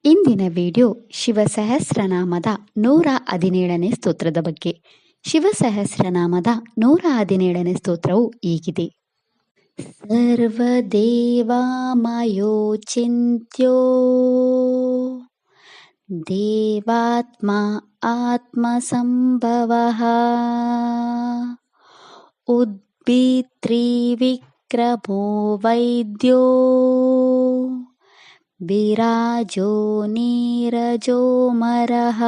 ಇಂದಿನ ವಿಡಿಯೋ ಶಿವಸಹಸ್ರನಾಮದ 117ನೇ ಸ್ತೋತ್ರದ ಬಗ್ಗೆ. ಶಿವಸಹಸ್ರನಾಮದ 117ನೇ ಸ್ತೋತ್ರವು ಹೀಗಿದೆ. ಸರ್ವದೇವಾಮಯೋ ಚಿಂತ್ಯೋ ದೇವಾತ್ಮ ಆತ್ಮಸಂಭವಃ ಉದ್ಭಿತ್ರಿವಿಕ್ರಮೋ ವೈದ್ಯೋ ವಿರಾಜೋ ನೀರಜೋ ಮರಃ.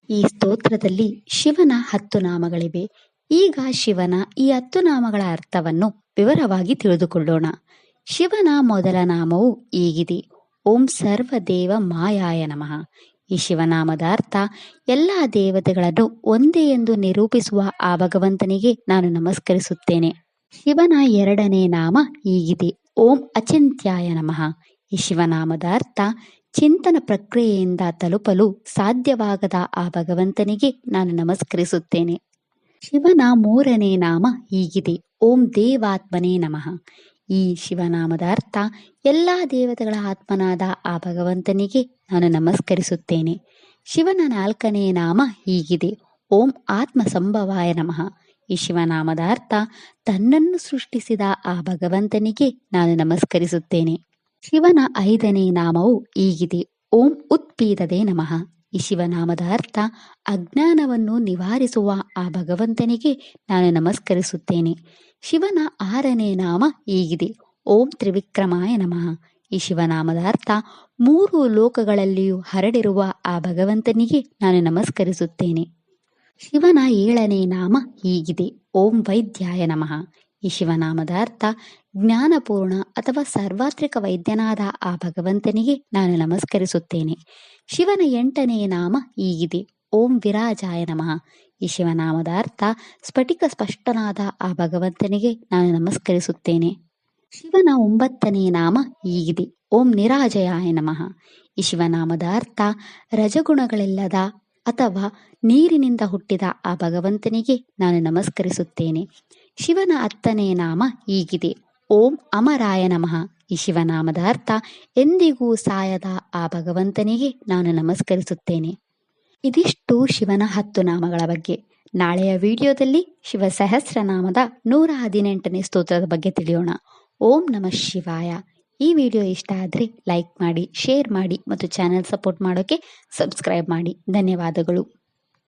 ಈ ಸ್ತೋತ್ರದಲ್ಲಿ ಶಿವನ 10 ನಾಮಗಳಿವೆ. ಈಗ ಶಿವನ ಈ 10 ನಾಮಗಳ ಅರ್ಥವನ್ನು ವಿವರವಾಗಿ ತಿಳಿದುಕೊಳ್ಳೋಣ. ಶಿವನ ಮೊದಲ ನಾಮವು ಹೀಗಿದೆ: ಓಂ ಸರ್ವದೇವ ಮಾಯಾಯ ನಮಃ. ಈ ಶಿವನಾಮದ ಅರ್ಥ ಎಲ್ಲ ದೇವತೆಗಳನ್ನು ಒಂದೇ ಎಂದು ನಿರೂಪಿಸುವ ಆ ಭಗವಂತನಿಗೆ ನಾನು ನಮಸ್ಕರಿಸುತ್ತೇನೆ. ಶಿವನ ಎರಡನೇ ನಾಮ ಹೀಗಿದೆ: ಓಂ ಅಚಿಂತ್ಯಾಯ ನಮಃ. ಈ ಶಿವನಾಮದ ಅರ್ಥ ಚಿಂತನ ಪ್ರಕ್ರಿಯೆಯಿಂದ ತಲುಪಲು ಸಾಧ್ಯವಾಗದ ಆ ಭಗವಂತನಿಗೆ ನಾನು ನಮಸ್ಕರಿಸುತ್ತೇನೆ. ಶಿವನ ಮೂರನೇ ನಾಮ ಹೀಗಿದೆ: ಓಂ ದೇವಾತ್ಮನೇ ನಮಃ. ಈ ಶಿವನಾಮದ ಅರ್ಥ ಎಲ್ಲ ದೇವತೆಗಳ ಆತ್ಮನಾದ ಆ ಭಗವಂತನಿಗೆ ನಾನು ನಮಸ್ಕರಿಸುತ್ತೇನೆ. ಶಿವನ 4ನೇ ನಾಮ ಹೀಗಿದೆ: ಓಂ ಆತ್ಮ ಸಂಭವಾಯ ನಮಃ. ಈ ಶಿವನಾಮದ ಅರ್ಥ ತನ್ನನ್ನು ಸೃಷ್ಟಿಸಿದ ಆ ಭಗವಂತನಿಗೆ ನಾನು ನಮಸ್ಕರಿಸುತ್ತೇನೆ. ಶಿವನ 5ನೇ ನಾಮವು ಹೀಗಿದೆ: ಓಂ ಉತ್ಪೀದದೆ ನಮಃ. ಈ ಶಿವನಾಮದ ಅರ್ಥ ಅಜ್ಞಾನವನ್ನು ನಿವಾರಿಸುವ ಆ ಭಗವಂತನಿಗೆ ನಾನು ನಮಸ್ಕರಿಸುತ್ತೇನೆ. ಶಿವನ 6ನೇ ನಾಮ ಹೀಗಿದೆ: ಓಂ ತ್ರಿವಿಕ್ರಮಾಯ ನಮಃ. ಈ ಶಿವನಾಮದ ಅರ್ಥ 3 ಲೋಕಗಳಲ್ಲಿಯೂ ಹರಡಿರುವ ಆ ಭಗವಂತನಿಗೆ ನಾನು ನಮಸ್ಕರಿಸುತ್ತೇನೆ. ಶಿವನ 7ನೇ ನಾಮ ಹೀಗಿದೆ: ಓಂ ವೈದ್ಯಾಯ ನಮಃ. ಈ ಶಿವನಾಮದ ಅರ್ಥ ಜ್ಞಾನಪೂರ್ಣ ಅಥವಾ ಸಾರ್ವತ್ರಿಕ ವೈದ್ಯನಾದ ಆ ಭಗವಂತನಿಗೆ ನಾನು ನಮಸ್ಕರಿಸುತ್ತೇನೆ. ಶಿವನ 8ನೇ ನಾಮ ಹೀಗಿದೆ: ಓಂ ವಿರಾಜಾಯ ನಮಃ. ಈ ಶಿವನಾಮದ ಅರ್ಥ ಸ್ಫಟಿಕ ಸ್ಪಷ್ಟನಾದ ಆ ಭಗವಂತನಿಗೆ ನಾನು ನಮಸ್ಕರಿಸುತ್ತೇನೆ. ಶಿವನ 9ನೇ ನಾಮ ಹೀಗಿದೆ: ಓಂ ನಿರಾಜಯಾಯ ನಮಃ. ಈ ಶಿವನಾಮದ ಅರ್ಥ ರಜಗುಣಗಳಿಲ್ಲದ ಅಥವಾ ನೀರಿನಿಂದ ಹುಟ್ಟಿದ ಆ ಭಗವಂತನಿಗೆ ನಾನು ನಮಸ್ಕರಿಸುತ್ತೇನೆ. ಶಿವನ 10ನೇ ನಾಮ ಹೀಗಿದೆ: ಓಂ ಅಮರಾಯ ನಮಃ. ಈ ಶಿವನಾಮದ ಅರ್ಥ ಎಂದಿಗೂ ಸಾಯದ ಆ ಭಗವಂತನಿಗೆ ನಾನು ನಮಸ್ಕರಿಸುತ್ತೇನೆ. ಇದಿಷ್ಟು ಶಿವನ 10 ನಾಮಗಳ ಬಗ್ಗೆ. ನಾಳೆಯ ವಿಡಿಯೋದಲ್ಲಿ ಶಿವ ಸಹಸ್ರನಾಮದ 118ನೇ ಸ್ತೋತ್ರದ ಬಗ್ಗೆ ತಿಳಿಯೋಣ. ಓಂ ನಮಃ ಶಿವಾಯ. ಈ ವಿಡಿಯೋ ಇಷ್ಟ ಆದರೆ ಲೈಕ್ ಮಾಡಿ, ಶೇರ್ ಮಾಡಿ ಮತ್ತು ಚಾನೆಲ್ ಸಪೋರ್ಟ್ ಮಾಡೋಕ್ಕೆ ಸಬ್ಸ್ಕ್ರೈಬ್ ಮಾಡಿ. ಧನ್ಯವಾದಗಳು.